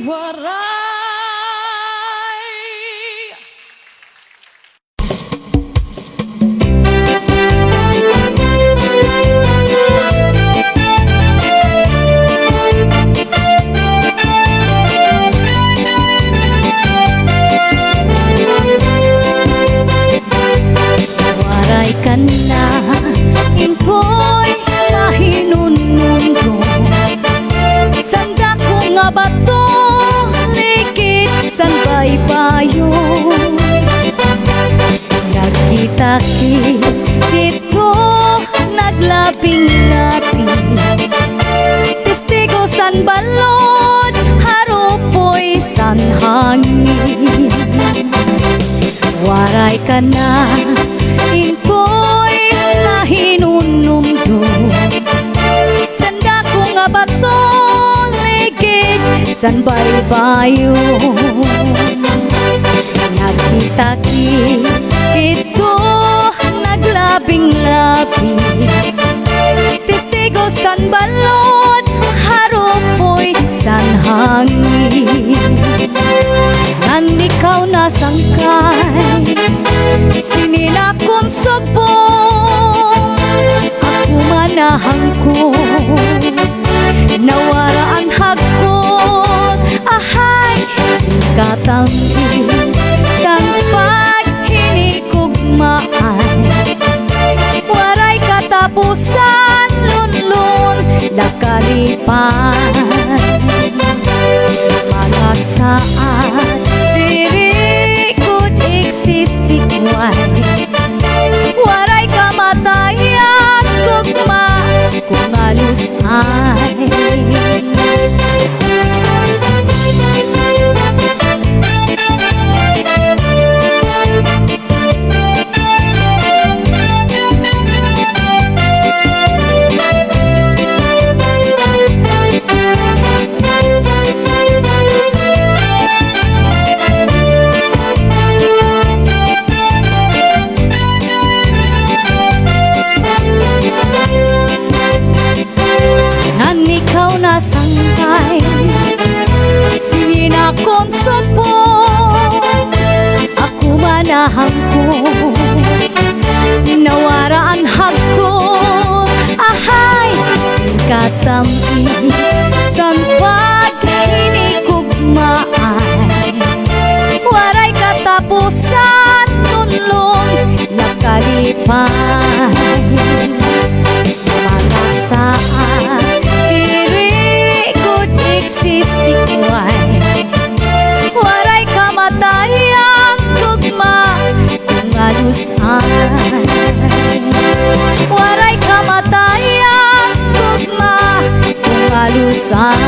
waray. Waray ka na, impoy mahinunundo. Sanda ko nga ba to, likit san baybayo. Nagkita-kito, naglaping-laping. Testigo san balod, harupoy san hangin. Waray ka na, impoy mahinunumdo. Sanda ko nga ba to, ligid san baybayo. Nagkita-kito, naglabing-labing. Testigo san balod, harupoy san hangin. Ngan ikaw nasangkay, sininakon subong. Ako manahang ko, nawaraan hagkot. Ahay, singkatang sang paghinikugmaan. Waray katapusan, lunlun, lakalipan. Mga saat, dirikod iksisikway. Waray kamatayan, gugma, kumalusay. Nasangkay, sininakon subong. Ako manahang ko, nawaraan hagkot. Ahay, singkatampi san paghinikugmaan. Waray katapusan, tunlong, nakalipan. Mga saat, sisikway. Waray kamatayang gugma, kungalusay. Waray kamatayang gugma, kungalusay.